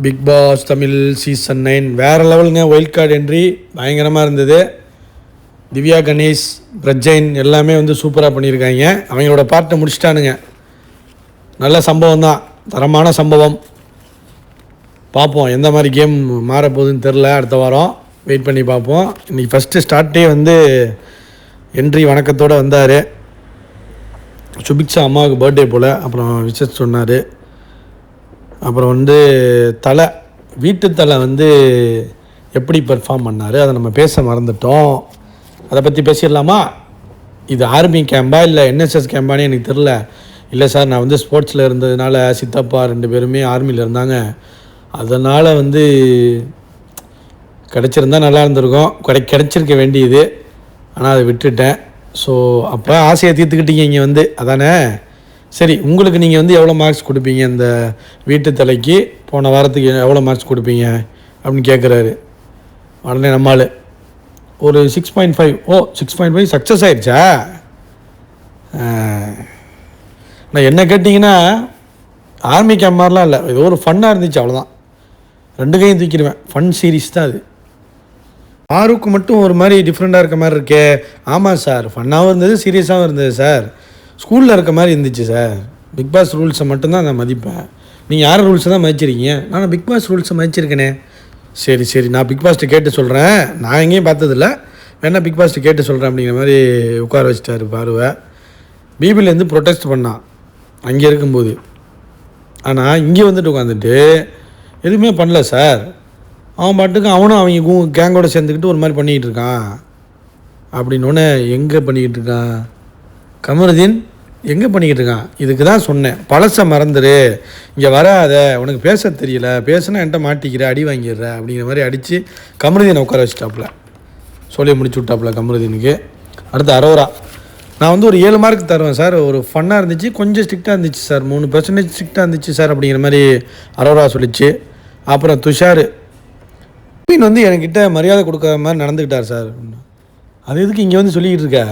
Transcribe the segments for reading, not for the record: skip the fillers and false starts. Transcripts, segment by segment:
Big pass Tamil season 9 வேறு லெவலுங்க. Wild card entry பயங்கரமாக இருந்தது. திவ்யா கணேஷ், பிரஜைன் எல்லாமே வந்து சூப்பராக பண்ணியிருக்காங்க. அவங்களோட பார்ட்டை முடிச்சிட்டானுங்க. நல்ல சம்பவம் தான், தரமான சம்பவம். பார்ப்போம் எந்த மாதிரி கேம் மாறப்போகுதுன்னு தெரில. அடுத்த வாரம் வெயிட் பண்ணி பார்ப்போம். இன்றைக்கி ஃபஸ்ட்டு ஸ்டார்ட்டே வந்து என்ட்ரி வணக்கத்தோடு வந்தார். சுபிக்ஷா அம்மாவுக்கு பர்த்டே போல், அப்புறம் விஷஸ் சொன்னார். அப்புறம் வந்து வீட்டு தலை வந்து எப்படி பெர்ஃபார்ம் பண்ணார், அதை நம்ம பேச மறந்துட்டோம். அதை பற்றி பேசிடலாமா? இது ஆர்மி கேம்பா இல்லை என்எஸ்எஸ் கேம்பானே எனக்கு தெரில. இல்லை சார், நான் வந்து ஸ்போர்ட்ஸில் இருந்ததுனால சித்தப்பா 2 பேருமே ஆர்மியில் இருந்தாங்க, அதனால் வந்து கிடச்சிருந்தா நல்லா இருந்திருக்கும். கிடச்சிருக்க வேண்டியது, ஆனால் அதை விட்டுட்டேன். ஸோ அப்போ ஆசையை தீர்த்துக்கிட்டீங்க இங்கே வந்து, அதானே? சரி, உங்களுக்கு நீங்கள் வந்து எவ்வளோ மார்க்ஸ் கொடுப்பீங்க இந்த வீட்டு தலைக்கு? போன வாரத்துக்கு எவ்வளோ மார்க்ஸ் கொடுப்பீங்க அப்படின்னு கேட்குறாரு. உடனே நம்மால் ஒரு 6.5. ஓ, 6.5 சக்ஸஸ் ஆகிடுச்சா? நான் என்ன கேட்டிங்கன்னா, ஆர்மி கேம்ப் மாதிரிலாம் இல்லை, இது ஒரு ஃபன்னாக இருந்துச்சு, அவ்வளோதான். 2 கையும் தூக்கிடுவேன். ஃபன் சீரீஸ் தான் அது. ஆருக்கு மட்டும் ஒரு மாதிரி டிஃப்ரெண்ட்டாக இருக்க மாதிரி இருக்கே. ஆமாம் சார், ஃபன்னாகவும் இருந்தது, சீரியஸாகவும் இருந்தது சார். ஸ்கூலில் இருக்க மாதிரி இருந்துச்சு சார். பிக் பாஸ் ரூல்ஸை மட்டும்தான் நான் மதிப்பேன். நீங்கள் யார் ரூல்ஸை தான் மதிச்சிருக்கீங்க? நான் பிக் பாஸ் ரூல்ஸை மதிச்சிருக்கேனே. சரி, நான் பிக் பாஸ்ட்டு கேட்டு சொல்கிறேன். நான் எங்கேயும் பார்த்ததில்ல, வேணா பிக் பாஸ்ட்டு கேட்டு சொல்கிறேன் அப்படிங்கிற மாதிரி உட்கார வச்சிட்டாரு பார்வை. பிபிலேருந்து ப்ரொடெஸ்ட் பண்ணான் அங்கே இருக்கும்போது. ஆனால் இங்கே வந்துட்டு உட்காந்துட்டு எதுவுமே பண்ணல சார். அவன் பாட்டுக்கு அவனும் அவங்க கேங்கோடு சேர்ந்துக்கிட்டு ஒரு மாதிரி பண்ணிக்கிட்டு இருக்கான். அப்படின்னோடனே எங்கே பண்ணிக்கிட்டு இருக்கான் கமருதீன்? எங்கே பண்ணிக்கிட்டு இருக்கான்? இதுக்கு தான் சொன்னேன், பழசை மறந்துடு, இங்கே வராத, உனக்கு பேச தெரியல, பேசுனா என்கிட்ட மாட்டிக்கிற, அடி வாங்கிடுற அப்படிங்கிற மாதிரி அடித்து கமருதீனை உட்கார வச்சுட்டாப்புல. சொல்லி முடிச்சு விட்டாப்புல கமருதீனுக்கு. அடுத்து அரோரா. நான் வந்து ஒரு 7 மார்க் தருவேன் சார். ஒரு ஃபன்னாக இருந்துச்சு, கொஞ்சம் ஸ்ட்ரிக்டாக இருந்துச்சு சார், 3% ஸ்ட்ரிக்டாக இருந்துச்சு சார் அப்படிங்கிற மாதிரி அரோரா சொல்லிச்சு. அப்புறம் துஷார் வந்து என்கிட்ட மரியாதை கொடுக்குற மாதிரி நடந்துக்கிட்டார் சார். அது எதுக்கு இங்கே வந்து சொல்லிக்கிட்டு இருக்க?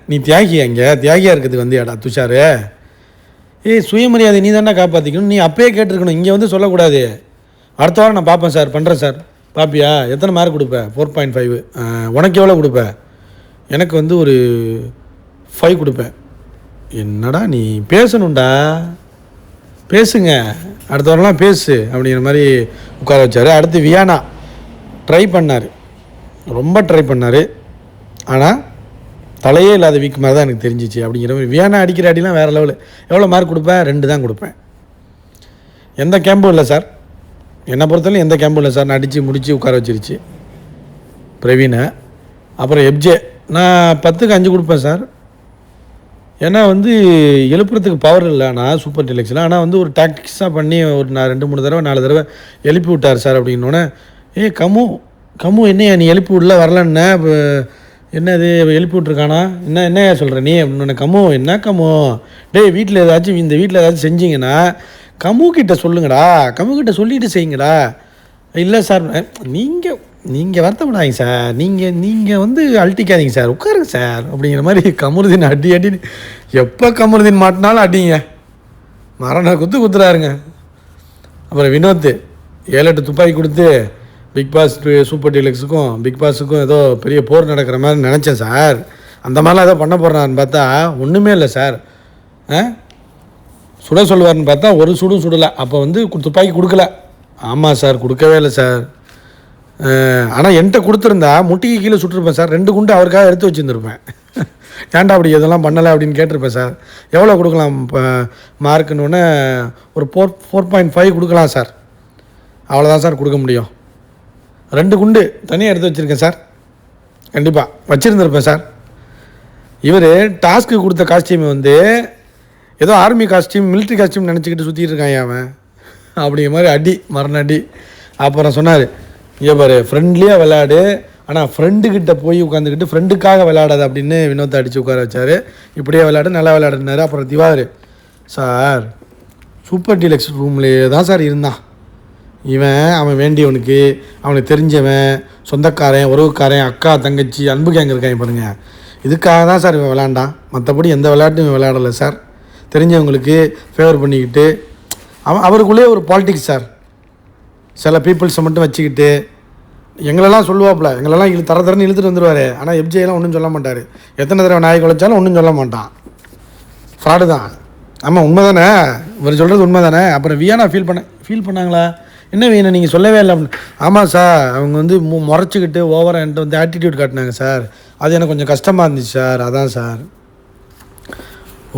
நீ தியாகியா? இங்கே தியாகியாக இருக்கிறதுக்கு வந்து ஏடா துஷார்? சுயமரியாதை நீ தானே காப்பாற்றிக்கணும். நீ அப்பயே கேட்டிருக்கணும், இங்கே வந்து சொல்லக்கூடாது. அடுத்த வாரம் நான் பார்ப்பேன் சார், பண்ணுறேன் சார். பார்ப்பியா? எத்தனை மார்க் கொடுப்பேன்? 4.5. உனக்கு எவ்வளோ கொடுப்பேன்? எனக்கு வந்து ஒரு 5 கொடுப்பேன். என்னடா நீ பேசணுண்டா, பேசுங்க, அடுத்த வாரம்லாம் பேசு அப்படிங்கிற மாதிரி உட்கார வச்சார். அடுத்து வியானா ட்ரை பண்ணார், ரொம்ப ட்ரை பண்ணார். ஆனால் தலையே இல்லாத வீக் மாதிரி தான் எனக்கு தெரிஞ்சிச்சு அப்படிங்கிற மாதிரி. வியானா அடிக்கிற அடிலாம் வேறு லெவலு. எவ்வளோ மார்க் கொடுப்பேன்? 2 தான் கொடுப்பேன். எந்த கேம்பும் இல்லை சார், என்னை பொறுத்தவரைக்கும் எந்த கேம்பும் இல்லை சார். நான் அடித்து முடித்து உட்கார வச்சிருச்சு பிரவீனை. அப்புறம் எப்ஜே நான் 10க்கு 5 கொடுப்பேன் சார். ஏன்னா வந்து எழுப்புறதுக்கு பவர் இல்லை ஆனால் சூப்பர் டெலக்ஸில். ஆனால் வந்து ஒரு டாக்டிக்ஸாக பண்ணி ஒரு 2-3 தடவை 4 தடவை எழுப்பி விட்டார் சார். அப்படின்னோடனே கம்மு என்னையா நீ எழுப்பி விடல வரலன்னா என்னது எழுப்பி விட்ருக்கானா? என்னையா சொல்கிற நீ அப்படின்னு. கம்மு என்ன கம்மு, வீட்டில் ஏதாச்சும் இந்த வீட்டில் ஏதாச்சும் செஞ்சிங்கன்னா கம்முக்கிட்ட சொல்லுங்கடா, கம்முக்கிட்ட சொல்லிவிட்டு செய்யுங்கடா. இல்லை சார், நீங்கள் வருத்தப்படாதீங்க சார், நீங்கள் வந்து அழட்டிக்காதீங்க சார், உட்காருங்க சார் அப்படிங்கிற மாதிரி கமருதீன் அடி. எப்போ கமருதீன் மாட்டினாலும் அடிங்க, மரண குத்துறாருங்க. அப்புறம் வினோத் 7-8 துப்பாக்கி கொடுத்து பிக் பாஸ் சூப்பர் டீலக்ஸுக்கும் பிக் பாஸுக்கும் ஏதோ பெரிய போர் நடக்கிற மாதிரி நினச்சேன் சார். அந்த மாதிரிலாம் ஏதோ பண்ண போகிறான்னு பார்த்தா ஒன்றுமே இல்லை சார். சுட சொல்லுவார்னு பார்த்தா ஒரு சுடும் சுடலை. அப்போ வந்து துப்பாக்கி கொடுக்கல. ஆமாம் சார், கொடுக்கவே இல்லை சார். ஆனால் என்கிட்ட கொடுத்துருந்தா முட்டிக்கு கீழே சுட்டிருப்பேன் சார். 2 குண்டு அவருக்காக எடுத்து வச்சுருந்துருப்பேன். ஏன்டா அப்படி எதெல்லாம் பண்ணலை அப்படின்னு கேட்டிருப்பேன் சார். எவ்வளோ கொடுக்கலாம் இப்போ மார்க்குன்னு? ஒரு 4.5 கொடுக்கலாம் சார். அவ்வளோதான் சார் கொடுக்க முடியும். 2 குண்டு தனியாக எடுத்து வச்சுருக்கேன் சார், கண்டிப்பாக வச்சுருந்துருப்பேன் சார். இவர் டாஸ்க்கு கொடுத்த காஸ்டியூமை வந்து ஏதோ ஆர்மி காஸ்டியூம், மிலிட்ரி காஸ்டியூம் நினச்சிக்கிட்டு சுற்றிட்டு இருக்கான் அவன் அப்படிங்கிற மாதிரி அடி, மரண அடி. அப்புறம் சொன்னார், இங்கே பாரு, ஃப்ரெண்ட்லியாக விளையாடு, ஆனால் ஃப்ரெண்டுக்கிட்ட போய் உட்காந்துக்கிட்டு ஃப்ரெண்டுக்காக விளையாடாது அப்படின்னு வினோத்தை அடித்து உட்கார வச்சார். இப்படியே விளையாடு, நல்லா விளையாடுனாரு. அப்புறம் திவாகர் சார் சூப்பர் டீலக்ஸ் ரூம்லேயே தான் சார் இருந்தான். அவன் வேண்டியவனுக்கு, அவனுக்கு தெரிஞ்சவன், சொந்தக்காரன், உறவுக்காரன், அக்கா தங்கச்சி, அன்பு கேங்க இருக்காங்க பாருங்கள், இதுக்காக தான் சார் இவன் விளையாண்டான். மற்றபடி எந்த விளையாட்டும் இவன் விளையாடலை சார். தெரிஞ்சவங்களுக்கு ஃபேவர் பண்ணிக்கிட்டு அவருக்குள்ளேயே ஒரு பாலிட்டிக்ஸ் சார். சில பீப்புள்ஸை மட்டும் வச்சுக்கிட்டு எங்களெல்லாம் சொல்லுவாப்புல, எங்களெல்லாம் தரன்னு இழுத்துட்டு வந்துடுவார். ஆனால் எஃப்ஜேலாம் ஒன்றும் சொல்ல மாட்டார். எத்தனை தடவை நாய் குலைச்சாலும் ஒன்றும் சொல்ல மாட்டான். ஃப்ராடு தான். ஆமாம், உண்மை தானே, இவர் சொல்கிறது உண்மை தானே. அப்புறம் வியானா ஃபீல் பண்ணாங்களா, என்ன வேணும் நீங்கள் சொல்லவே இல்லை அப்படின்னு. ஆமாம் சார், அவங்க வந்து முறைச்சிக்கிட்டு ஓவராக என்கிட்ட வந்து ஆட்டிடியூட் காட்டினாங்க சார், அது எனக்கு கொஞ்சம் கஷ்டமாக இருந்துச்சு சார், அதான் சார்.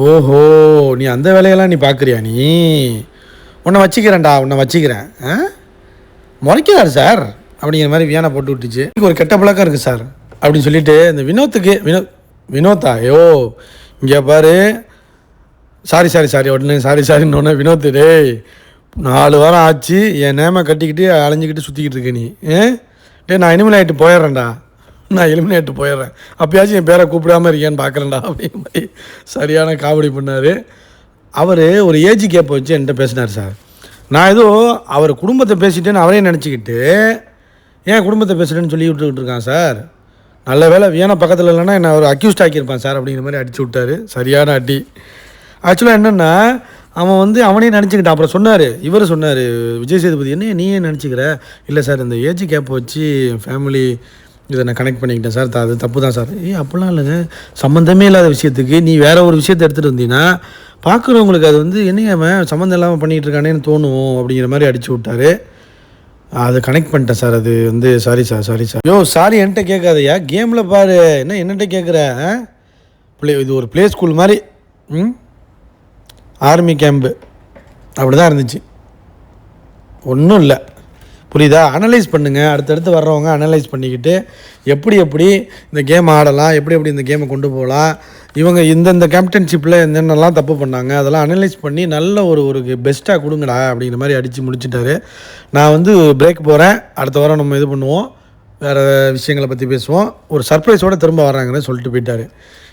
ஓஹோ, நீ அந்த வேலையெல்லாம் நீ பார்க்குறியா? நீ உன்னை வச்சுக்கிறேன் முறைக்கிறார் சார் அப்படிங்கிற மாதிரி வியானா போட்டு விட்டுச்சு. ஒரு கெட்ட பழக்கம் இருக்குது சார் அப்படின்னு சொல்லிட்டு இந்த வினோத்தா ஐயோ இங்கே பாரு, சாரி உடனே சாரின்னு வினோத்து, டேய் 4 வாரம் ஆச்சு என் நேமை கட்டிக்கிட்டு அலைஞ்சிக்கிட்டு சுற்றிக்கிட்டு இருக்க நீ. நான் எலிமினேட் போயிடுறேன், அப்பயாச்சும் என் பேரை கூப்பிடாமல் இருக்கேன்னு பார்க்குறேன்டா அப்படிங்கிற மாதிரி சரியான காமெடி பண்ணார். அவர் ஒரு ஏஜ் கேப்பை வச்சு என்கிட்ட பேசினார் சார். நான் ஏதோ அவர் குடும்பத்தை பேசிட்டேன்னு அவரே நினச்சிக்கிட்டு ஏன் குடும்பத்தை பேசுகிறேன்னு சொல்லி விட்டுக்கிட்டு இருக்கான் சார். நல்ல வேலை வியானா பக்கத்தில் இல்லைன்னா என்ன அவர் அக்யூஸ்ட் ஆக்கியிருப்பான் சார் அப்படிங்கிற மாதிரி அடிச்சு விட்டார். சரியான அடி. ஆக்சுவலாக என்னென்னா அவன் வந்து அவனே நினச்சிக்கிட்டான். அப்புறம் இவர் சொன்னார் விஜய் சேதுபதி, என்ன நீயே நினச்சிக்கிற? இல்லை சார், இந்த ஏஜ் கேப்பை வச்சு ஃபேமிலி இதை நான் கனெக்ட் பண்ணிக்கிட்டேன் சார், அது தப்பு தான் சார். அப்படிலாம் இல்லைங்க, சம்மந்தமே இல்லாத விஷயத்துக்கு நீ வேறு ஒரு விஷயத்தை எடுத்துகிட்டு வந்தீங்கன்னா பார்க்குறவங்களுக்கு அது வந்து என்னைய அவன் சம்மந்தம் இல்லாமல் பண்ணிகிட்டு இருக்கானேன்னு தோணும் அப்படிங்கிற மாதிரி அடிச்சு விட்டார். அது கனெக்ட் பண்ணிட்டேன் சார். அது வந்து சாரி சார். சாரி என்கிட்ட கேட்காதையா, கேமில் பாரு, என்னட்ட கேட்குற? இது ஒரு ப்ளே ஸ்கூல் மாதிரி, ஆர்மி கேம்பு அப்படி தான் இருந்துச்சு, ஒன்றும் இல்லை. புரியுதா? அனலைஸ் பண்ணுங்கள், அடுத்தடுத்து வர்றவங்க அனலைஸ் பண்ணிக்கிட்டு எப்படி இந்த கேம் ஆடலாம், எப்படி இந்த கேமை கொண்டு போகலாம், இவங்க இந்த கேப்டன்ஷிப்பில் என்னென்னலாம் தப்பு பண்ணாங்க, அதெல்லாம் அனலைஸ் பண்ணி நல்ல ஒரு பெஸ்ட்டாக கொடுங்கடா அப்படிங்கிற மாதிரி அடித்து முடிச்சுட்டாரு. நான் வந்து பிரேக் போகிறேன், அடுத்த வாரம் நம்ம இது பண்ணுவோம், வேறு விஷயங்களை பற்றி பேசுவோம், ஒரு சர்ப்ரைஸோடு திரும்ப வராங்கன்னு சொல்லிட்டு போயிட்டார்.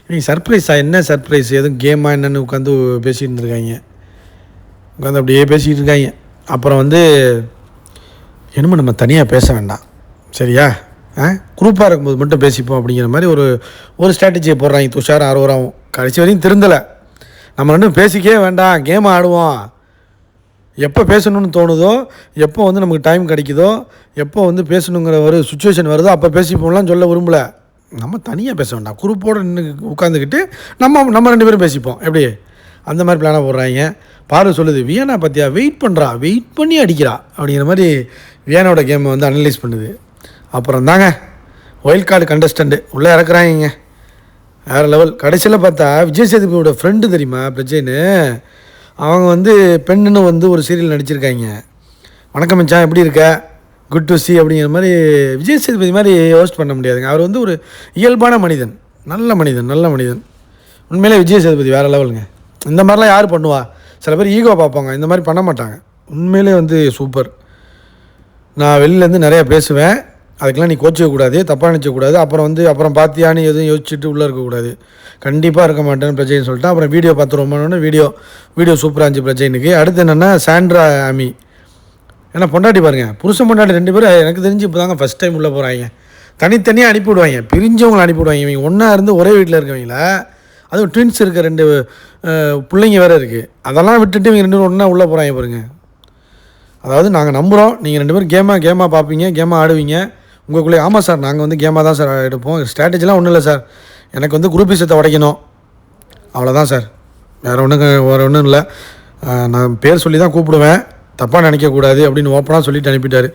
நீங்கள் சர்ப்ரைஸா? என்ன சர்ப்ரைஸ்? எதுவும் கேமா என்னென்னு உட்காந்து பேசிகிட்டு இருந்திருக்காங்க, உட்காந்து அப்படியே பேசிக்கிட்டு இருக்காங்க. அப்புறம் வந்து என்னமோ நம்ம தனியாக பேச வேண்டாம் சரியா, குரூப்பாக இருக்கும்போது மட்டும் பேசிப்போம் அப்படிங்கிற மாதிரி ஒரு ஸ்ட்ராட்டஜியை போடுறாங்க துஷார் ஆரோராவும். கடைசி வரையும் திருந்தலை. நம்ம ரெண்டும் பேசிக்கவே வேண்டாம், கேம் ஆடுவோம், எப்போ பேசணும்னு தோணுதோ, எப்போ வந்து நமக்கு டைம் கிடைக்குதோ, எப்போ வந்து பேசணுங்கிற ஒரு சுச்சுவேஷன் வருதோ அப்போ பேசிப்போம்லாம் சொல்ல விரும்பலை. நம்ம தனியாக பேச வேண்டாம், குரூப்போடு நின்று உட்காந்துக்கிட்டு நம்ம 2 பேரும் பேசிப்போம், எப்படி அந்த மாதிரி பிளானாக போடுறாங்க. பாரு சொல்லுது, வியானா பற்றியா வெயிட் பண்ணி அடிக்கிறா அப்படிங்கிற மாதிரி வியானோட கேமை வந்து அனலைஸ் பண்ணுது. அப்புறம் தாங்க ஒயில்ட் கார்டு கண்டஸ்டண்ட்டு உள்ளே இறக்குறாங்க, வேறு லெவல். கடைசியில் பார்த்தா விஜய் சேதுபதியோட ஃப்ரெண்டு தெரியுமா பிரஜைன்னு, அவங்க வந்து பெண்ணுன்னு வந்து ஒரு சீரியல் நடிச்சிருக்காங்க. வணக்கம் மச்சான், எப்படி இருக்க, குட் டு சி அப்படிங்கிற மாதிரி. விஜய் சேதுபதி மாதிரி ஹோஸ்ட் பண்ண முடியாதுங்க, அவர் வந்து ஒரு இயல்பான மனிதன், நல்ல மனிதன். உண்மையிலே விஜய் சேதுபதி வேறு லெவலுங்க. இந்த மாதிரிலாம் யார் பண்ணுவா? சில பேர் ஈகோ பார்ப்பாங்க, இந்த மாதிரி பண்ண மாட்டாங்க. உண்மையிலே வந்து சூப்பர். நான் வெளிலேருந்து நிறையா பேசுவேன், அதுக்கெல்லாம் நீ கோச்சிக்கக்கூடாது, தப்பாக நினச்சக்கூடாது. அப்புறம் பார்த்தியான்னு எதுவும் யோசிச்சுட்டு உள்ளே இருக்கக்கூடாது. கண்டிப்பாக இருக்க மாட்டேன்னு பிரஜைன்னு சொல்லிட்டு அப்புறம் வீடியோ பார்த்து ரொம்பனோன்னு வீடியோ சூப்பராக இருந்துச்சு பிரஜைனுக்கு. அடுத்து என்னென்னா சாண்ட்ரா ஆமி, ஏன்னா பொண்டாட்டி பாருங்கள், புருஷன் பொண்டாட்டி 2 பேரும் எனக்கு தெரிஞ்சு இப்போ தாங்க ஃபஸ்ட் டைம் உள்ளே போகிறாங்க. தனித்தனியாக அனுப்பிவிடுவாங்க, பிரிஞ்சவங்களை அனுப்பிவிடுவாங்க. இவங்க ஒன்றா இருந்து ஒரே வீட்டில் இருக்கவங்கள, அதுவும் ட்வின்ஸ் இருக்க 2 பிள்ளைங்க வேறு இருக்குது, அதெல்லாம் விட்டுட்டு இவங்க 2 பேரும் ஒன்றா உள்ளே போகிறாங்க பாருங்கள். அதாவது நாங்கள் நம்புகிறோம் நீங்கள் 2 பேரும் கேமாக பார்ப்பீங்க, கேமாக ஆடுவீங்க உங்களுக்குள்ளே. ஆமாம் சார், நாங்கள் வந்து கேமாக தான் சார் எடுப்போம், ஸ்ட்ராட்டஜிலாம் ஒன்றும் இல்லை சார், எனக்கு வந்து குரூப் விஷயத்தை உடைக்கணும், அவ்வளோதான் சார், வேறு ஒன்றும் இல்லை. நான் பேர் சொல்லி தான் கூப்பிடுவேன், தப்பாக நினைக்கக்கூடாது அப்படின்னு ஓப்பனாக சொல்லிட்டு அனுப்பிட்டார்.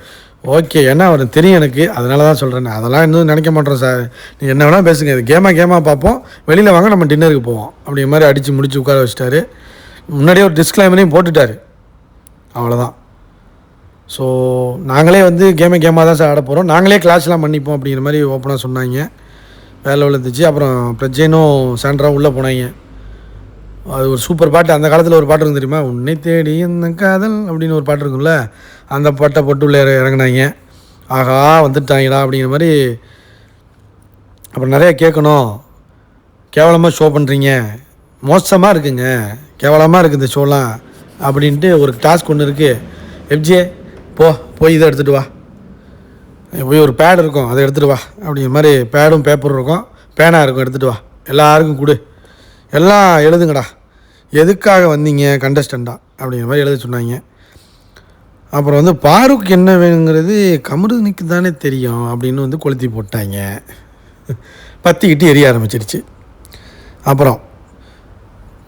ஓகே, ஏன்னா அவர் தெரியும் எனக்கு, அதனால தான் சொல்கிறேன். அதெல்லாம் இன்னும் நினைக்க மாட்டோம் சார், நீங்கள் என்ன வேணால் பேசுங்க, இது கேமாக பார்ப்போம், வெளியில் வாங்க நம்ம டின்னருக்கு போவோம் அப்படிங்கிற மாதிரி அடித்து முடித்து உட்கார வச்சிட்டாரு. முன்னாடியே ஒரு டிஸ்க்ளைமரையும் போட்டுட்டார், அவ்வளோதான். ஸோ நாங்களே வந்து கேமாக தான் சார் ஆட போகிறோம், நாங்களே கிளாஸ்லாம் பண்ணிப்போம் அப்படிங்கிற மாதிரி ஓப்பனாக சொன்னாங்க. வேலை இருந்துச்சு. அப்புறம் பிரஜைனும் சாண்ட்ராவும் உள்ளே போனாங்க. அது ஒரு சூப்பர் பாட்டு, அந்த காலத்தில் ஒரு பாட்டு இருக்கும் தெரியுமா, உன்னை தேடி இந்த காதல் அப்படின்னு ஒரு பாட்டு இருக்கும்ல, அந்த பாட்டை போட்டு உள்ளே இறங்கினாங்க. ஆகா வந்துட்டாங்கடா அப்படிங்கிற மாதிரி. அப்புறம் நிறையா கேட்கணும், கேவலமாக ஷோ பண்ணுறீங்க, மோசமாக இருக்குங்க, கேவலமாக இருக்குது இந்த ஷோலாம் அப்படின்ட்டு ஒரு டாஸ்க் ஒன்று இருக்குது. எஃப்ஜே போய் இதை எடுத்துகிட்டு வா, போய் ஒரு பேட் இருக்கும் அதை எடுத்துகிட்டு வா அப்படிங்கிற மாதிரி. பேடும் பேப்பரும் இருக்கும், பேனாக இருக்கும், எடுத்துகிட்டு வா, எல்லாருக்கும் கொடு, எல்லாம் எழுதுங்கடா, எதுக்காக வந்தீங்க கண்டஸ்டண்ட்டாக அப்படிங்கிற மாதிரி எழுத சொன்னாங்க. அப்புறம் வந்து பாருக்கு என்ன வேணுங்கிறது கமருதீனுக்கு தானே தெரியும் அப்படின்னு வந்து கொளுத்தி போட்டாங்க. பற்றிக்கிட்டு எரிய ஆரம்பிச்சிருச்சு. அப்புறம்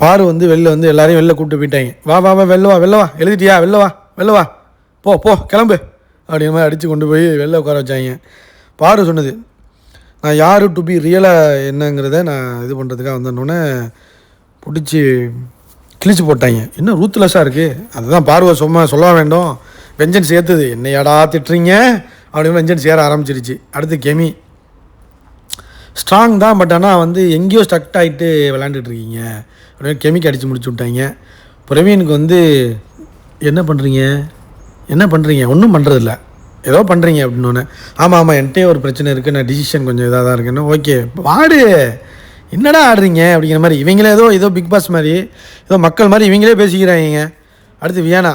பாரு வந்து வந்து எல்லாரையும் வெளில கூப்பிட்டு போயிட்டாங்க. வா வா வா வெளில வா எழுதிட்டியா, வெளில வா போ கிளம்பு அப்படிங்கிற மாதிரி அடித்து கொண்டு போய் வெளில உட்கார வச்சாங்க. பாரு சொன்னது, நான் யார் டு பி ரியலாக என்னங்கிறத நான் இது பண்ணுறதுக்காக வந்தோன்னே பிடிச்சி கிழிச்சு போட்டாங்க. இன்னும் ரூத்லெஸ்ஸாக இருக்குது. அதுதான் பார்வை சும்மா சொல்ல வேண்டும். வெஞ்சன்ஸ் ஏற்றுது, என்னையாடா திட்டுறீங்க அப்படின்னு வெஞ்சன்ஸ் ஏற ஆரம்பிச்சிருச்சு. அடுத்து கெமி ஸ்ட்ராங் தான், பட் ஆனால் வந்து எங்கேயோ ஸ்டக் ஆகிட்டு விளாண்டுட்ருக்கீங்க அப்படின்னு கெமிக்கு அடித்து முடிச்சு விட்டாங்க. பிரவீனுக்கு வந்து என்ன பண்ணுறீங்க ஒன்றும் பண்ணுறதில்ல, ஏதோ பண்ணுறீங்க அப்படின்னு. ஆமாம் என்கிட்டே ஒரு பிரச்சனை இருக்குது, நான் டிசிஷன் கொஞ்சம் இதாக தான் இருக்குன்னு. ஓகே வாடு, என்னடா ஆடுறீங்க அப்படிங்கிற மாதிரி இவங்களே ஏதோ பிக் பாஸ் மாதிரி ஏதோ மக்கள் மாதிரி இவங்களே பேசிக்கிறாங்க. அடுத்து வியானா,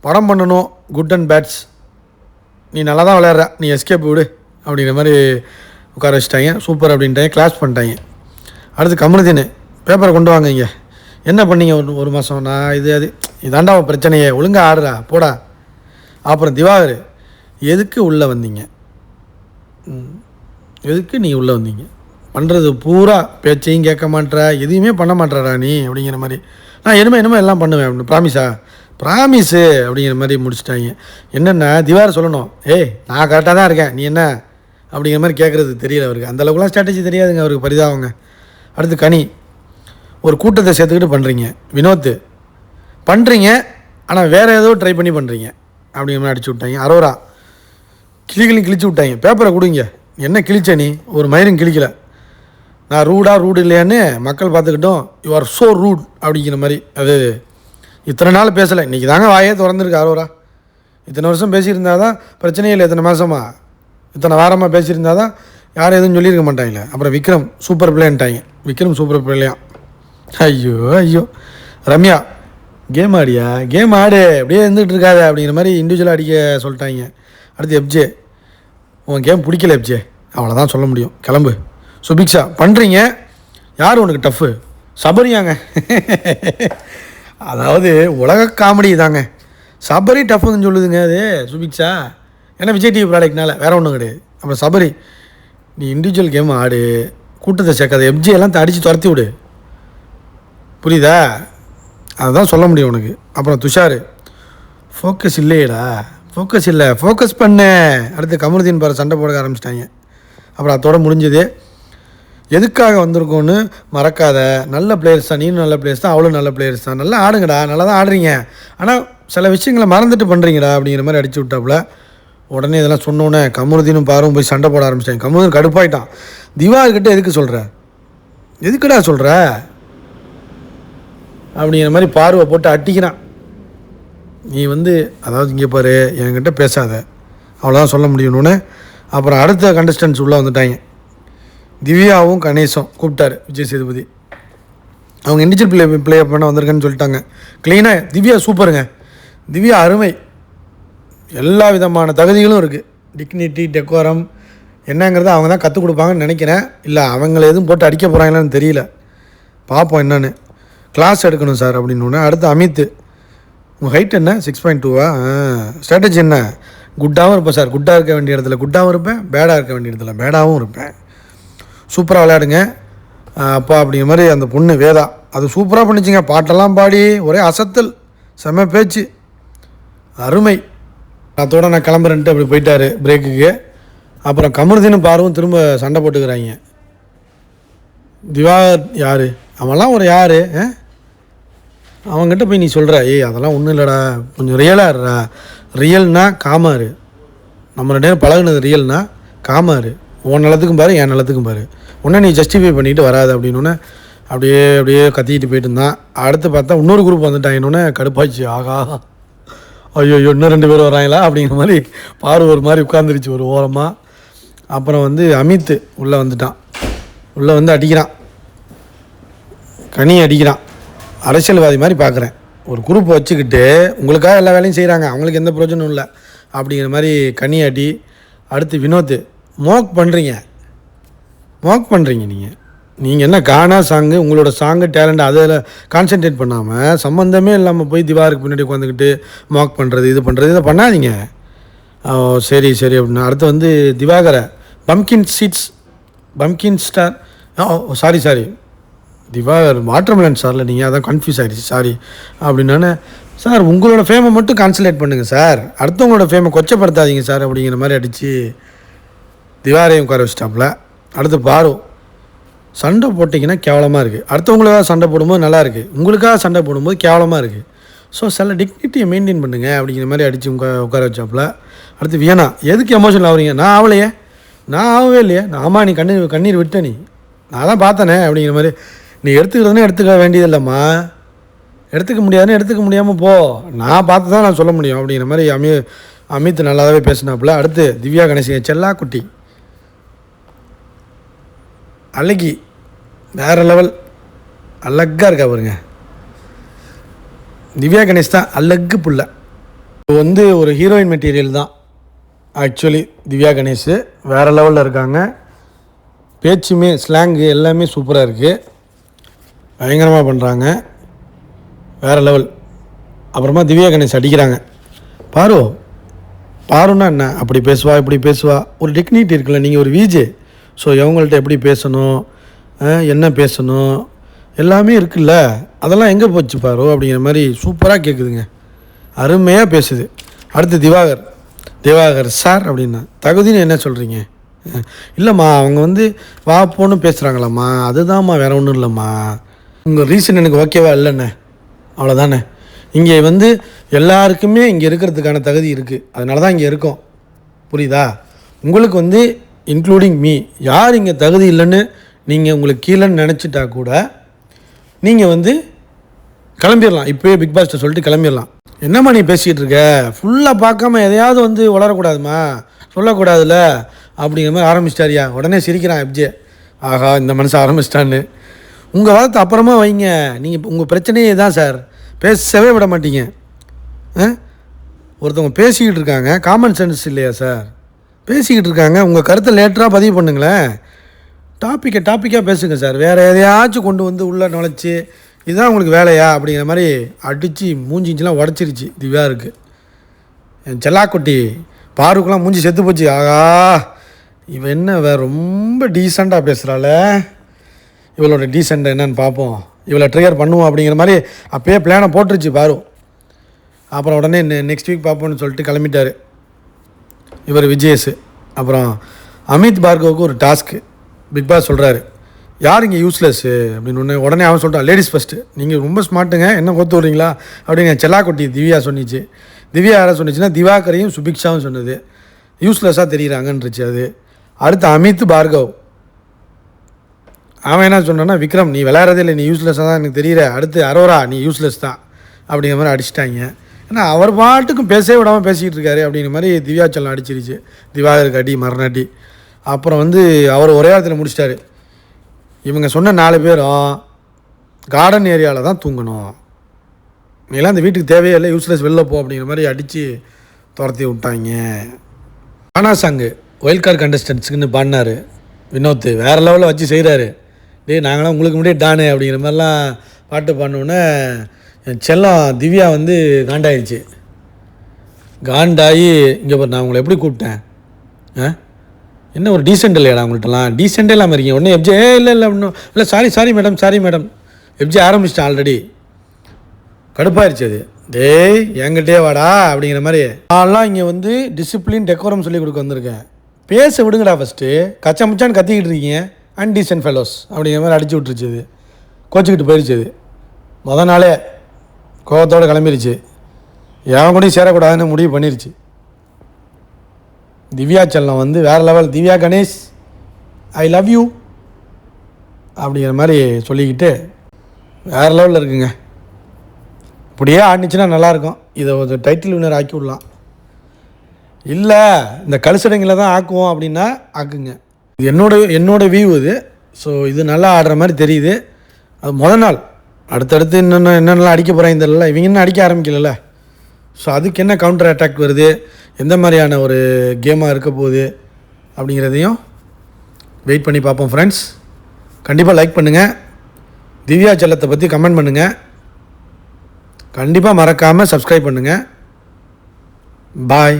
படம் பண்ணணும், குட் அண்ட் பேட்ஸ், நீ நல்லா தான் விளையாடுற, நீ எஸ்கேப் விடு அப்படிங்கிற மாதிரி உட்கார வச்சுட்டாங்க. சூப்பர் அப்படின்ட்டாங்க, கிளாஸ் பண்ணிட்டாங்க. அடுத்து கமருதீன், பேப்பரை கொண்டு வாங்க. இங்கே என்ன பண்ணீங்க ஒரு மாதம்? நான் இதாண்டா பிரச்சனையே, ஒழுங்காக ஆடுறா போடா. அப்புறம் திவாகர், எதுக்கு உள்ளே வந்தீங்க, எதுக்கு நீ உள்ளே வந்தீங்க, பண்ணுறது பூரா பேச்சையும் கேட்க மாட்டேற, எதையுமே பண்ண மாட்டேறா நீ அப்படிங்கிற மாதிரி. நான் இனிமே எல்லாம் பண்ணுவேன் அப்படின்னு. ப்ராமிஸு அப்படிங்கிற மாதிரி முடிச்சிட்டாங்க. என்னென்னா திவாகர் சொல்லணும், நான் கரெக்டாக தான் இருக்கேன், நீ என்ன அப்படிங்கிற மாதிரி கேட்குறது தெரியல அவருக்கு. அந்தளவுக்குலாம் ஸ்ட்ராட்டஜி தெரியாதுங்க அவருக்கு, பரிதாபங்க. அடுத்து கனி, ஒரு கூட்டத்தை சேர்த்துக்கிட்டு பண்ணுறீங்க. வினோத், பண்ணுறீங்க ஆனால் வேறு ஏதோ ட்ரை பண்ணி பண்ணுறீங்க அப்படிங்கிற மாதிரி அடிச்சு விட்டாங்க. அரோரா, கிழிச்சு விட்டாங்க. பேப்பரை கொடுங்க, என்ன கிழிச்ச நீ, ஒரு மயிரும் கிழிக்கலை, நான் ரூடு இல்லையான்னு மக்கள் பார்த்துக்கிட்டோம், யூ ஆர் ஸோ ரூட் அப்படிங்கிற மாதிரி. அது இத்தனை நாள் பேசலை, இன்றைக்கி தாங்க வாயே திறந்துருக்கு அரோரா. இத்தனை வருஷம் பேசியிருந்தா தான் பிரச்சனையே இல்லை, இத்தனை வாரமாக பேசியிருந்தா தான் யாரும் எதுவும் சொல்லியிருக்க மாட்டாங்களே. அப்புறம் விக்ரம் சூப்பர் பிளேன்ட்டாங்க. விக்ரம் சூப்பர் பிளேயாம். ஐயோ ரம்யா, கேம் ஆடு அப்படியே இருந்துகிட்டு இருக்காது அப்படிங்கிற மாதிரி இண்டிவிஜுவலாக அடிக்க சொல்லிட்டாங்க. அடுத்து எப்ஜே, உன் கேம் பிடிக்கல எப்ஜே, அவ்வளோதான் சொல்ல முடியும், கிளம்பு. சுபிக்ஷா, பண்ணுறீங்க, யார் உனக்கு டஃப்பு, சபரியாங்க. அதாவது உலக காமெடி தாங்க, சபரி டஃப்புன்னு சொல்லுதுங்க அது சுபிக்ஷா. ஏன்னா விஜய் டிவி ப்ராடக்ட்னால வேறு ஒன்றும் கிடையாது. அப்புறம் சபரி, நீ இண்டிவிஜுவல் கேம் ஆடு, கூட்டத்தை சேர்க்காத, எப்ஜி எல்லாம் அடித்து துரத்தி விடு, புரியுதா, அதுதான் சொல்ல முடியும் உனக்கு. அப்புறம் துஷார், ஃபோக்கஸ் இல்லையடா, ஃபோக்கஸ் பண்ண. அடுத்து கமருதீன் பாரு சண்டை போட ஆரம்பிச்சிட்டாங்க. அப்புறம் அதோட முடிஞ்சது. எதுக்காக வந்திருக்கோன்னு மறக்காத, நல்ல பிளேயர்ஸ் தான், நீனும் நல்ல பிளேயர்ஸ் தான், அவளும் நல்ல பிளேயர்ஸ் தான், நல்லா ஆடுங்கடா, நல்லா தான் ஆடுறீங்க, ஆனால் சில விஷயங்களை மறந்துட்டு பண்ணுறீங்கடா அப்படிங்கிற மாதிரி அடிச்சு விட்டாப்புல. உடனே இதெல்லாம் சொன்னோன்னே கமருதீனும் பாரும் போய் சண்டை போட ஆரம்பிச்சிட்டாங்க. கமருதீன் எதுக்குடா சொல்கிற அப்படிங்கிற மாதிரி பார்வை போட்டு அட்டிக்கிறான். நீ அதாவது இங்கே பாரு, என்கிட்ட பேசாத, அவ்வளோதான் சொல்ல முடியணுன்னு. அப்புறம் அடுத்த கண்டஸ்டன்ஸ் உள்ளே வந்துட்டாங்க. திவ்யாவும் கணேஷும் கூப்பிட்டாரு விஜய் சேதுபதி. அவங்க இண்டிவிஜுவல் ப்ளே பண்ண வந்திருக்கேன்னு சொல்லிட்டாங்க. க்ளீனாக திவ்யா சூப்பருங்க, திவ்யா அருமை, எல்லா விதமான தகுதிகளும் இருக்குது. டிக்னிட்டி, டெக்கோரம் என்னங்கிறத அவங்க தான் கற்றுக் கொடுப்பாங்கன்னு நினைக்கிறேன். இல்லை அவங்கள எதுவும் போட்டு அடிக்க போகிறாங்களான்னு தெரியல, பார்ப்போம் என்னென்னு. கிளாஸ் எடுக்கணும் சார் அப்படின்னு. அடுத்து அமித், உங்கள் ஹைட் என்ன, 6.2வா, ஸ்ட்ராட்டஜி என்ன, குட்டாகவும் இருப்பேன் சார், குட்டாக இருக்க வேண்டிய இடத்துல குட்டாகவும் இருப்பேன், பேடாக இருக்க வேண்டிய இடத்துல பேடாகவும் இருப்பேன், சூப்பராக விளையாடுங்க அப்பா அப்படிங்கிற மாதிரி. அந்த பொண்ணு வேதா, அது சூப்பராக பண்ணிச்சிங்க, பாட்டெல்லாம் பாடி ஒரே அசத்தல், செம்ம பேச்சு, அருமை. அதோட நான் கிளம்புறேன்ட்டு அப்படி போயிட்டார் பிரேக்குக்கு. அப்புறம் கமருதீனும் பார்வும் திரும்ப சண்டை போட்டுக்கிறாங்க. திவாகர் யார், அவன்லாம் ஒரு யார், அவங்ககிட்ட போய் நீ சொல்கிற, அதெல்லாம் ஒன்றும் இல்லைடா, கொஞ்சம் ரியலாக இருடா, ரியல்னா காமாரு, நம்ம 2 நேரம் பழகுனது ரியல்னா காமாரு, உன் நிலத்துக்கும் பாரு என் நிலத்துக்கும் பாரு, ஒன்றே நீ ஜஸ்டிஃபை பண்ணிட்டு வராது அப்படின்னு அப்படியே கத்திக்கிட்டு போயிட்டு இருந்தான். அடுத்து பார்த்தா இன்னொரு குரூப் வந்துட்டாங்கன்னு கடுப்பாச்சு. ஆகா ஐயோ இன்னும் 2 பேர் வராங்களா அப்படிங்கிற மாதிரி பாரு ஒரு மாதிரி உட்காந்துருச்சு ஒரு ஓரமாக. அப்புறம் அமித் உள்ளே வந்துட்டான். உள்ளே அடிக்கிறான், கனி அடிக்கிறான். அரசியல்வாதி மாதிரி பார்க்குறேன், ஒரு குரூப்பை வச்சுக்கிட்டு உங்களுக்காக எல்லா வேலையும் செய்கிறாங்க, அவங்களுக்கு எந்த பிரயோஜனம் இல்லை அப்படிங்கிற மாதிரி கனி அடி. அடுத்து வினோத், மோக் பண்ணுறீங்க நீங்கள், நீங்கள் என்ன கானா சாங்கு உங்களோட சாங்கு டேலண்ட் அதில் கான்சென்ட்ரேட் பண்ணாமல் சம்மந்தமே இல்லாமல் போய் திவாருக்கு பின்னாடி உட்காந்துக்கிட்டு மார்க் பண்ணுறது இது பண்ணுறது இதை பண்ணாதீங்க. சரி சரி அப்படின்னா அடுத்து வந்து திவாகரை pumpkin star sorry Diwakar watermelon சாரில் நீங்கள் அதான் கன்ஃபியூஸ் ஆகிடுச்சு சாரி அப்படின்னானே. சார் உங்களோட ஃபேமை மட்டும் கான்சன்ட்ரேட் பண்ணுங்கள் சார், அடுத்தவங்களோட ஃபேமை கொச்சப்படுத்தாதீங்க சார் அப்படிங்கிற மாதிரி அடித்து திவாரையும் உட்கார வச்சிட்டாப்புல. அடுத்து பாரு சண்டை போட்டிங்கன்னா கேவலமாக இருக்குது, அடுத்தவங்களுக்காக சண்டை போடும்போது நல்லா இருக்குது, உங்களுக்காக சண்டை போடும்போது கேவலமாக இருக்குது. ஸோ சில டிக்னிட்டியை மெயின்டைன் பண்ணுங்கள் அப்படிங்கிற மாதிரி அடித்து உட்கார வச்சாப்புல. அடுத்து வியனா எதுக்கு எமோஷனல் ஆகுறீங்க, நான் ஆகலையே, நான் ஆகவே இல்லையே, ஆமாம் நீ கண்ணீர் விட்ட நீ நான் தான் பார்த்தனே அப்படிங்கிற மாதிரி. நீ எடுத்துக்கிறதுனே எடுத்துக்க வேண்டியது இல்லைம்மா, எடுத்துக்க முடியாதுன்னு எடுத்துக்க முடியாமல் போ, நான் பார்த்து தான் நான் சொல்ல முடியும் அப்படிங்கிற மாதிரி அமித் நல்லாவே பேசினாப்புல. அடுத்து திவ்யா கணேசன் செல்லா குட்டி அழகி வேறு லெவல் அழகாக இருக்கா பாருங்க. திவ்யா கணேஷ் தான் அழகு புள்ள. இப்போ வந்து ஒரு ஹீரோயின் மெட்டீரியல் தான் ஆக்சுவலி. திவ்யா கணேஷ் வேறு லெவலில் இருக்காங்க, பேச்சுமே ஸ்லாங்கு எல்லாமே சூப்பராக இருக்குது, பயங்கரமாக பண்ணுறாங்க, வேறு லெவல். அப்புறமா திவ்யா கணேஷ் அடிக்கிறாங்க. பாருன்னா என்ன அப்படி பேசுவா இப்படி பேசுவா, ஒரு டிக்னிட்டி இருக்குல்ல, நீங்கள் ஒரு விஜே. ஸோ இவங்கள்ட்ட எப்படி பேசணும், என்ன பேசணும் எல்லாமே இருக்குல்ல, அதெல்லாம் எங்கே போச்சு பாரு அப்படிங்கிற மாதிரி சூப்பராக கேட்குதுங்க, அருமையாக பேசுது. அடுத்து திவாகர் சார் அப்படின்னா தகுதின்னு என்ன சொல்கிறீங்க? இல்லைம்மா அவங்க வந்து வா போன்னு பேசுகிறாங்களாம்மா, அதுதான்மா வேறு ஒன்றும் இல்லைம்மா, உங்கள் ரீசன் எனக்கு ஓகேவா இல்லைண்ணே, அவ்வளோதானே. இங்கே வந்து எல்லாருக்குமே இங்கே இருக்கிறதுக்கான தகுதி இருக்குது, அதனால தான் இங்கே இருக்கோம், புரியுதா? உங்களுக்கு வந்து இன்க்ளூடிங் மீ யார் இங்கே தகுதி இல்லைன்னு நீங்கள் உங்களுக்கு கீழேன்னு நினச்சிட்டா கூட நீங்கள் வந்து கிளம்பிடலாம், இப்போயே பிக் பாஸ்ட்டை சொல்லிட்டு கிளம்பிடலாம். என்னம்மா நீ பேசிகிட்டு இருக்க, ஃபுல்லாக பார்க்காம எதையாவது வந்து வளரக்கூடாதுமா, சொல்லக்கூடாதுல்ல அப்படிங்கிற மாதிரி ஆரம்பிச்சிட்டாரியா. உடனே சிரிக்கிறான் எப்ஜே, ஆஹா இந்த மனுஷன் ஆரம்பிச்சிட்டான்னு. உங்கள் வாதத்தை அப்புறமா வைங்க, நீங்கள் உங்கள் பிரச்சனையே தான் சார், பேசவே விட மாட்டீங்க. ஒருத்தவங்க பேசிக்கிட்டு இருக்காங்க, காமன் சென்ஸ் இல்லையா சார், பேசிக்கிட்டு இருக்காங்க, உங்கள் கருத்தை லேட்டராக பதிவு பண்ணுங்களேன், டாப்பிக்காக பேசுங்க சார், வேறு எதையாச்சும் கொண்டு வந்து உள்ளே நுழைச்சி இதுதான் உங்களுக்கு வேலையா அப்படிங்கிற மாதிரி அடித்து மூஞ்சிஞ்செலாம் உடச்சிருச்சு திவ்யாருக்கு. என் செல்லாக்குட்டி பாருக்கெலாம் மூஞ்சி செத்து போச்சு, ஆகா இவன் என்ன ரொம்ப டீசெண்டாக பேசுகிறாள், இவளோட டீசெண்ட் என்னன்னு பார்ப்போம், இவளை ட்ரிகர் பண்ணுவோம் அப்படிங்கிற மாதிரி அப்போயே பிளானை போட்டுருச்சு பாரு. அப்புறம் உடனே நெக்ஸ்ட் வீக் பார்ப்போன்னு சொல்லிட்டு கிளம்பிட்டார் இவர் விஜேஷ். அப்புறம் அமித் பார்கவுக்கு ஒரு டாஸ்க்கு பிக் பாஸ் சொல்கிறாரு, யார் இங்கே யூஸ்லெஸ்ஸு அப்படின்னு உடனே அவன் சொல்லிட்டான், லேடிஸ் ஃபஸ்ட்டு, நீங்கள் ரொம்ப ஸ்மார்ட்டுங்க என்ன கொத்து விட்றீங்களா அப்படின்னு செல்லாக்குட்டி திவ்யா சொன்னிச்சு. திவ்யா யாரை சொன்னிச்சுன்னா திவாகரையும் சுபிக்ஷாவும் சொன்னது, யூஸ்லெஸ்ஸாக தெரியுறாங்கன்றுச்சு அது. அடுத்து அமித் பார்கவ், அவன் என்ன சொன்னான்னா விக்ரம் நீ விளையாடுறதே இல்லை, நீ யூஸ்லெஸ்ஸாக தான் எனக்கு தெரியுற, அடுத்து அரோரா நீ யூஸ்லெஸ் தான் அப்படிங்கிற மாதிரி அடிச்சிட்டாங்க. ஏன்னா அவர் பாட்டுக்கும் பேசவே விடாமல் பேசிக்கிட்டு இருக்காரு அப்படிங்கிற மாதிரி திவ்யா செல்லம் அடிச்சிருச்சு, திவாகருக்கு அடி மரணாட்டி. அப்புறம் வந்து அவர் ஒரே இடத்துல முடிச்சிட்டாரு, இவங்க சொன்ன 4 பேரும் கார்டன் ஏரியாவில் தான் தூங்கணும், நீலாம் அந்த வீட்டுக்கு தேவையே இல்லை, யூஸ்லெஸ் வெளில போ அப்படிங்கிற மாதிரி அடித்து துரத்தி விட்டாங்க. கானா சாங்கு ஒயில்ட் கார்டு கண்டஸ்டன்ஸுக்குன்னு பாடினார் வினோத், வேறு லெவலில் வச்சு செய்கிறாரு. நாங்களாம் உங்களுக்கு முன்னாடியே டானு அப்படிங்கிற மாதிரிலாம் பாட்டு பாடினோன்னே என் செல்லம் திவ்யா வந்து காண்டாயிடுச்சு. காண்டாகி இங்கே பாரு நான் உங்களை எப்படி கூப்பிட்டேன், என்ன ஒரு டீசென்ட் இல்லையாடா உங்கள்கிட்டலாம், டீசென்ட்டே இல்லாமல் இருக்கீங்க. ஒன்று எப்ஜே இல்லை இன்னும் இல்லை சாரி மேடம் எப்ஜே ஆரம்பிச்சிட்டேன் ஆல்ரெடி, கடுப்பாயிருச்சு அது. என்கிட்டே வாடா அப்படிங்கிற மாதிரி. நான்லாம் இங்கே வந்து டிசிப்ளின் டெக்கோரம் சொல்லி கொடுக்க வந்திருக்கேன், பேச விடுங்கடா ஃபஸ்ட்டு, கச்சாமுச்சான்னு கத்திக்கிட்டு இருக்கீங்க, அன்டீசென்ட் ஃபெலோஸ் அப்படிங்கிற மாதிரி அடிச்சு விட்டுருச்சு அது, கோச்சிக்கிட்டு போயிடுச்சு அது. மொதல் நாளே கோவத்தோடு கிளம்பிருச்சு, எவன் கூடயும் சேரக்கூடாதுன்னு முடிவு பண்ணிருச்சு. திவ்யா செல்லம் வந்து வேறு level, Divya Ganesh I love you அப்படிங்கிற மாதிரி சொல்லிக்கிட்டு வேறு லெவலில் இருக்குங்க. இப்படியே ஆடிச்சுன்னா நல்லாயிருக்கும், இதை ஒரு டைட்டில் வின்னர் ஆக்கி விடலாம். இல்லை இந்த கழுசடைங்களை தான் ஆக்குவோம் அப்படின்னா ஆக்குங்க, இது என்னோட வியூ இது. ஸோ இது நல்லா ஆடுற மாதிரி தெரியுது. அது முதல் நாள், அடுத்தடுத்து என்னென்னலாம் அடிக்க போகிறாங்க தெரியல, இவங்க இன்னும் அடிக்க ஆரம்பிக்கல. ஸோ அதுக்கு என்ன கவுண்டர் அட்டாக் வருது, எந்த மாதிரியான ஒரு கேமாக இருக்க போகுது அப்படிங்கிறதையும் வெயிட் பண்ணி பார்ப்போம் ஃப்ரெண்ட்ஸ். கண்டிப்பாக லைக் பண்ணுங்கள். திவ்யா செல்லத்தை பற்றி கமெண்ட் பண்ணுங்கள். கண்டிப்பாக மறக்காமல் சப்ஸ்கிரைப் பண்ணுங்கள். பாய்.